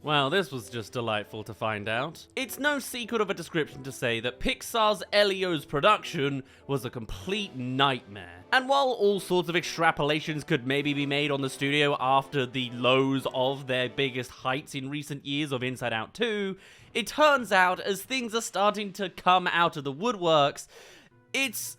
Well, this was just delightful to find out. It's no secret of a description to say that Pixar's Elio's production was a complete nightmare. And while all sorts of extrapolations could maybe be made on the studio after the lows of their biggest heights in recent years of Inside Out 2, it turns out as things are starting to come out of the woodworks, it's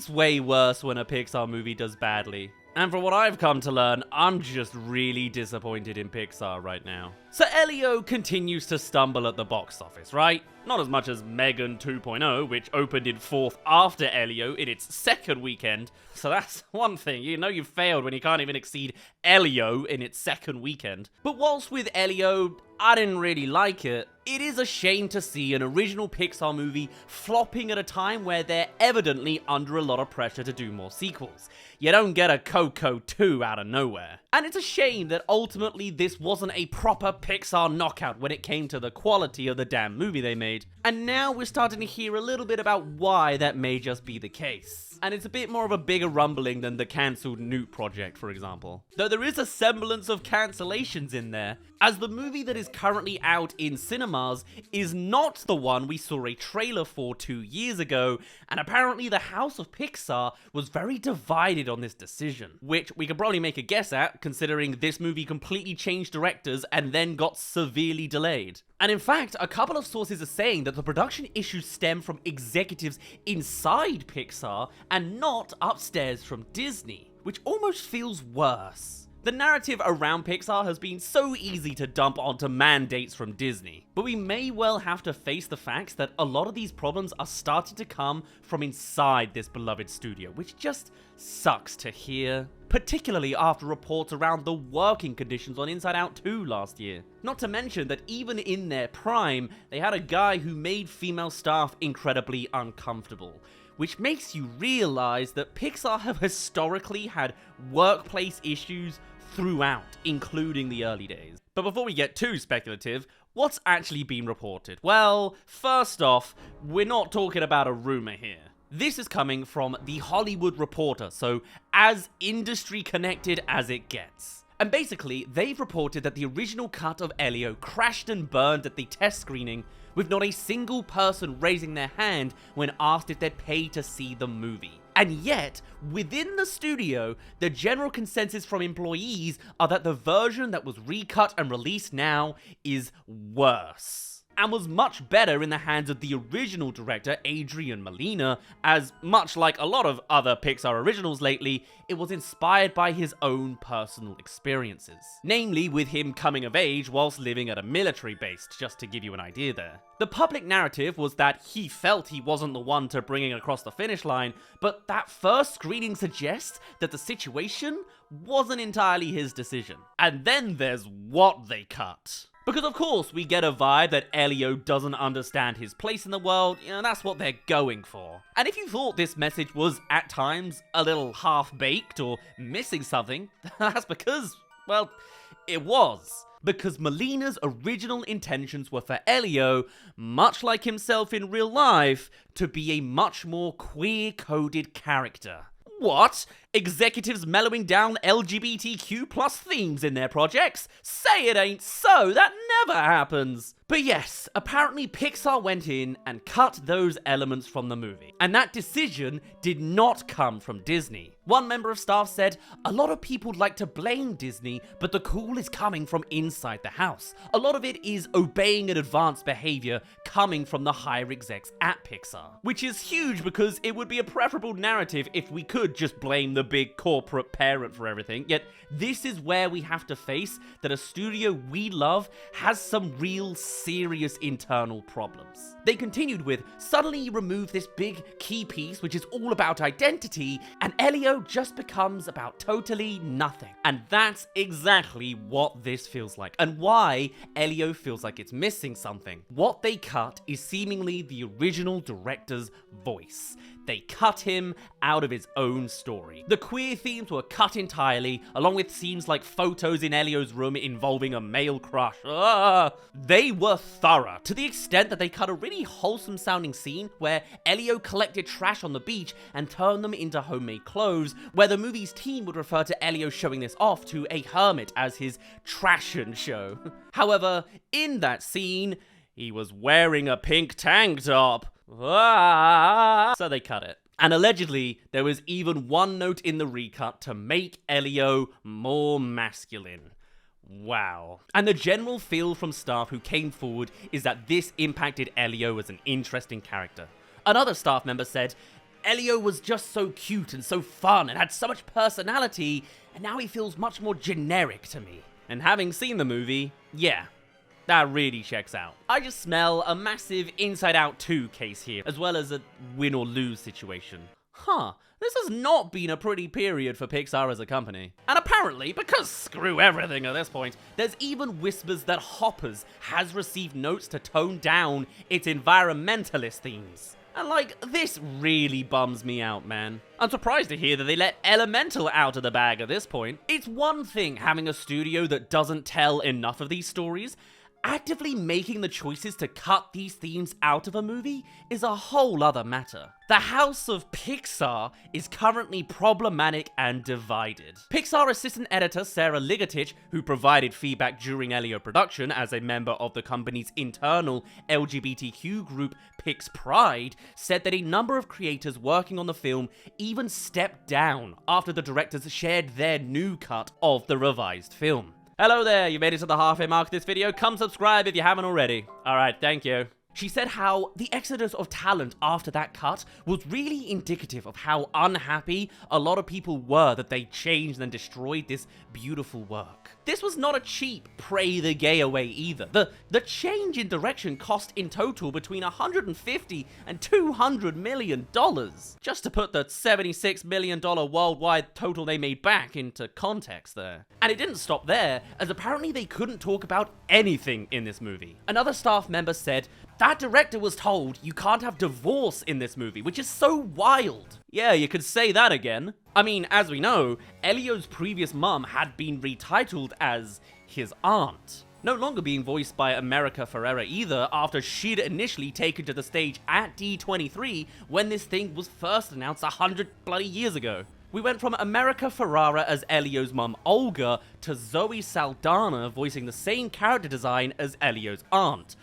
way worse when a Pixar movie does badly. And from what I've come to learn, I'm just really disappointed in Pixar right now. So Elio continues to stumble at the box office, right? Not as much as Megan 2.0, which opened in 4th after Elio in its 2nd weekend. So that's one thing, you know you've failed when you can't even exceed Elio in its 2nd weekend. But whilst with Elio, I didn't really like it, it is a shame to see an original Pixar movie flopping at a time where they're evidently under a lot of pressure to do more sequels. You don't get a Coco 2 out of nowhere. And it's a shame that ultimately this wasn't a proper Pixar knockout when it came to the quality of the damn movie they made. And now we're starting to hear a little bit about why that may just be the case. And it's a bit more of a bigger rumbling than the cancelled Newt project, for example. Though there is a semblance of cancellations in there, as the movie that is currently out in cinemas is not the one we saw a trailer for 2 years ago, and apparently the House of Pixar was very divided on this decision, which we can probably make a guess at, considering this movie completely changed directors and then got severely delayed. And in fact, a couple of sources are saying that the production issues stem from executives inside Pixar and not upstairs from Disney, which almost feels worse. The narrative around Pixar has been so easy to dump onto mandates from Disney, but we may well have to face the facts that a lot of these problems are starting to come from inside this beloved studio, which just sucks to hear. Particularly after reports around the working conditions on Inside Out 2 last year. Not to mention that even in their prime, they had a guy who made female staff incredibly uncomfortable. Which makes you realize that Pixar have historically had workplace issues throughout, including the early days. But before we get too speculative, what's actually been reported? Well, first off, we're not talking about a rumor here. This is coming from The Hollywood Reporter, so as industry connected as it gets. And basically, they've reported that the original cut of Elio crashed and burned at the test screening, with not a single person raising their hand when asked if they'd pay to see the movie. And yet, within the studio, the general consensus from employees are that the version that was recut and released now is worse. And was much better in the hands of the original director, Adrian Molina, as much like a lot of other Pixar originals lately, it was inspired by his own personal experiences. Namely, with him coming of age whilst living at a military base, just to give you an idea there. The public narrative was that he felt he wasn't the one to bring it across the finish line, but that first screening suggests that the situation wasn't entirely his decision. And then there's what they cut. Because of course we get a vibe that Elio doesn't understand his place in the world, that's what they're going for. And if you thought this message was at times a little half-baked or missing something, that's because, well, it was. Because Molina's original intentions were for Elio, much like himself in real life, to be a much more queer-coded character. What? Executives mellowing down LGBTQ plus themes in their projects? Say it ain't so, that never happens. But yes, apparently Pixar went in and cut those elements from the movie. And that decision did not come from Disney. One member of staff said, "A lot of people like to blame Disney, but the call is coming from inside the house. A lot of it is obeying an advanced behavior coming from the higher execs at Pixar." Which is huge because it would be a preferable narrative if we could just blame the big corporate parent for everything. Yet this is where we have to face that a studio we love has some real serious internal problems. They continued with, "Suddenly you remove this big key piece which is all about identity and Elio just becomes about totally nothing." And that's exactly what this feels like and why Elio feels like it's missing something. What they cut is seemingly the original director's voice. They cut him out of his own story. The queer themes were cut entirely, along with scenes like photos in Elio's room involving a male crush. They were thorough, to the extent that they cut a really wholesome sounding scene where Elio collected trash on the beach and turned them into homemade clothes, where the movie's team would refer to Elio showing this off to a hermit as his trashin' show. However, in that scene, he was wearing a pink tank top. So they cut it. And allegedly, there was even one note in the recut to make Elio more masculine. Wow. And the general feel from staff who came forward is that this impacted Elio as an interesting character. Another staff member said, Elio was just so cute and so fun and had so much personality, and now he feels much more generic to me. And having seen the movie, yeah, that really checks out. I just smell a massive Inside Out 2 case here, as well as a win or lose situation. This has not been a pretty period for Pixar as a company. And apparently, because screw everything at this point, there's even whispers that Hoppers has received notes to tone down its environmentalist themes. And like, this really bums me out, man. I'm surprised to hear that they let Elemental out of the bag at this point. It's one thing having a studio that doesn't tell enough of these stories. Actively making the choices to cut these themes out of a movie is a whole other matter. The house of Pixar is currently problematic and divided. Pixar assistant editor Sarah Ligatich, who provided feedback during Elio production as a member of the company's internal LGBTQ group Pix Pride, said that a number of creators working on the film even stepped down after the directors shared their new cut of the revised film. Hello there, you made it to the halfway mark of this video. Come subscribe if you haven't already. Alright, thank you. She said how the exodus of talent after that cut was really indicative of how unhappy a lot of people were that they changed and destroyed this beautiful work. This was not a cheap pray the gay away either. The change in direction cost in total between $150 and $200 million. Just to put the $76 million worldwide total they made back into context there. And it didn't stop there, as apparently they couldn't talk about anything in this movie. Another staff member said, that director was told you can't have divorce in this movie, which is so wild. Yeah, you could say that again. I mean, as we know, Elio's previous mum had been retitled as his aunt. No longer being voiced by America Ferrera either, after she'd initially taken to the stage at D23 when this thing was first announced 100 bloody years ago. We went from America Ferrera as Elio's mum Olga to Zoe Saldana voicing the same character design as Elio's aunt,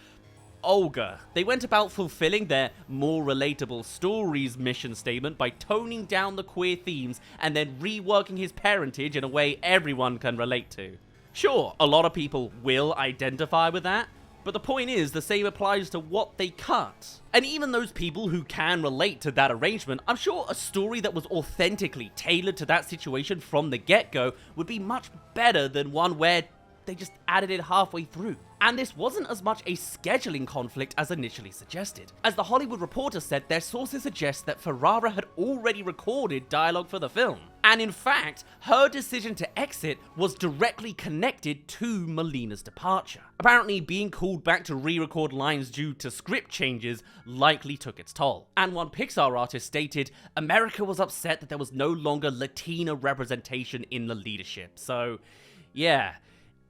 Olga. They went about fulfilling their more relatable stories mission statement by toning down the queer themes and then reworking his parentage in a way everyone can relate to. Sure, a lot of people will identify with that, but the point is the same applies to what they cut. And even those people who can relate to that arrangement, I'm sure a story that was authentically tailored to that situation from the get-go would be much better than one where they just added it halfway through. And this wasn't as much a scheduling conflict as initially suggested. As The Hollywood Reporter said, their sources suggest that Ferrara had already recorded dialogue for the film. And in fact, her decision to exit was directly connected to Molina's departure. Apparently, being called back to re-record lines due to script changes likely took its toll. And one Pixar artist stated, America was upset that there was no longer Latina representation in the leadership. So, yeah,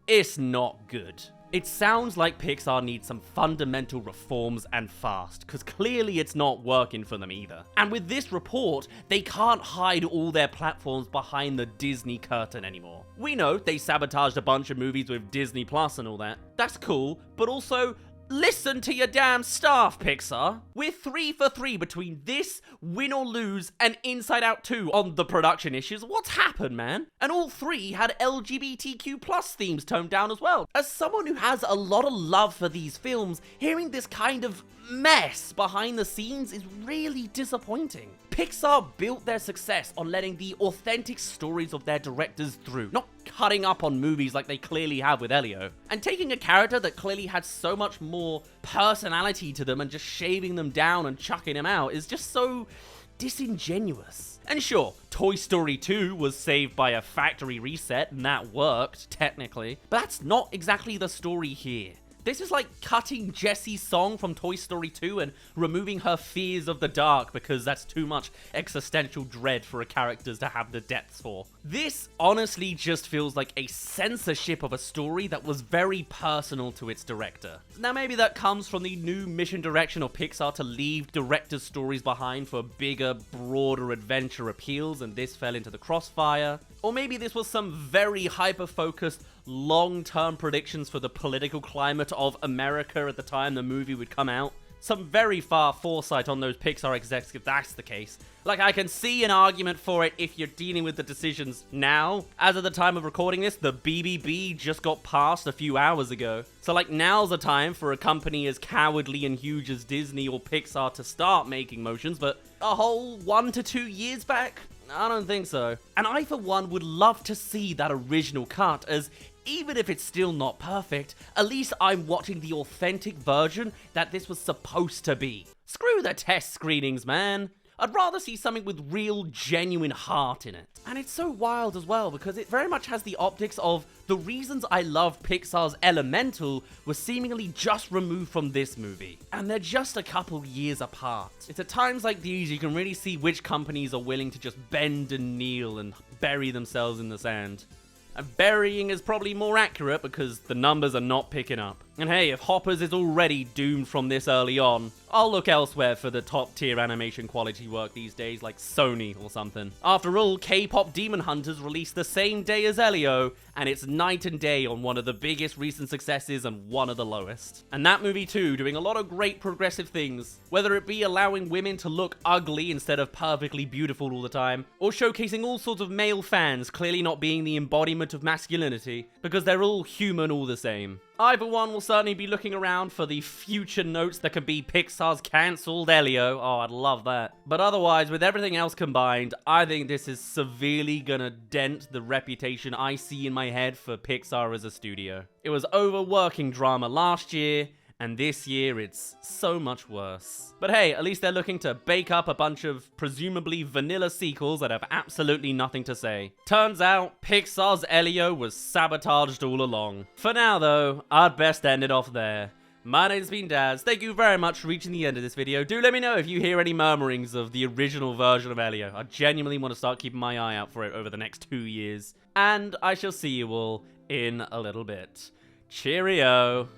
it's not good. It sounds like Pixar needs some fundamental reforms and fast, because clearly it's not working for them either. And with this report, they can't hide all their platforms behind the Disney curtain anymore. We know they sabotaged a bunch of movies with Disney Plus and all that. That's cool, but also, listen to your damn staff, Pixar. We're 3 for 3 between this, Win or Lose, and Inside Out 2 on the production issues. What's happened, man? And all 3 had LGBTQ plus themes toned down as well. As someone who has a lot of love for these films, hearing this kind of mess behind the scenes is really disappointing. Pixar built their success on letting the authentic stories of their directors through, not cutting up on movies like they clearly have with Elio. And taking a character that clearly had so much more personality to them and just shaving them down and chucking them out is just so disingenuous. And sure, Toy Story 2 was saved by a factory reset and that worked, technically, but that's not exactly the story here. This is like cutting Jessie's song from Toy Story 2 and removing her fears of the dark because that's too much existential dread for a character to have the depths for. This honestly just feels like a censorship of a story that was very personal to its director. Now maybe that comes from the new mission direction of Pixar to leave directors' stories behind for bigger, broader adventure appeals, and this fell into the crossfire. Or maybe this was some very hyper-focused, long-term predictions for the political climate of America at the time the movie would come out. Some very far foresight on those Pixar execs if that's the case. Like, I can see an argument for it if you're dealing with the decisions now. As of the time of recording this, the BBB just got passed a few hours ago. So, like, now's the time for a company as cowardly and huge as Disney or Pixar to start making motions, but a whole 1 to 2 years back? I don't think so. And I, for one, would love to see that original cut, as even if it's still not perfect, at least I'm watching the authentic version that this was supposed to be. Screw the test screenings, man. I'd rather see something with real, genuine heart in it. And it's so wild as well, because it very much has the optics of the reasons I love Pixar's Elemental was seemingly just removed from this movie. And they're just a couple years apart. It's at times like these you can really see which companies are willing to just bend and kneel and bury themselves in the sand. And burying is probably more accurate because the numbers are not picking up. And hey, if Hoppers is already doomed from this early on, I'll look elsewhere for the top tier animation quality work these days, like Sony or something. After all, K-pop Demon Hunters released the same day as Elio, and it's night and day on one of the biggest recent successes and one of the lowest. And that movie too, doing a lot of great progressive things, whether it be allowing women to look ugly instead of perfectly beautiful all the time, or showcasing all sorts of male fans clearly not being the embodiment of masculinity, because they're all human all the same. I, for one, will certainly be looking around for the future notes that could be Pixar's cancelled Elio. Oh, I'd love that. But otherwise, with everything else combined, I think this is severely gonna dent the reputation I see in my head for Pixar as a studio. It was overworking drama last year, and this year it's so much worse. But hey, at least they're looking to bake up a bunch of presumably vanilla sequels that have absolutely nothing to say. Turns out, Pixar's Elio was sabotaged all along. For now though, I'd best end it off there. My name's been Daz, thank you very much for reaching the end of this video. Do let me know if you hear any murmurings of the original version of Elio. I genuinely want to start keeping my eye out for it over the next 2 years. And I shall see you all in a little bit. Cheerio!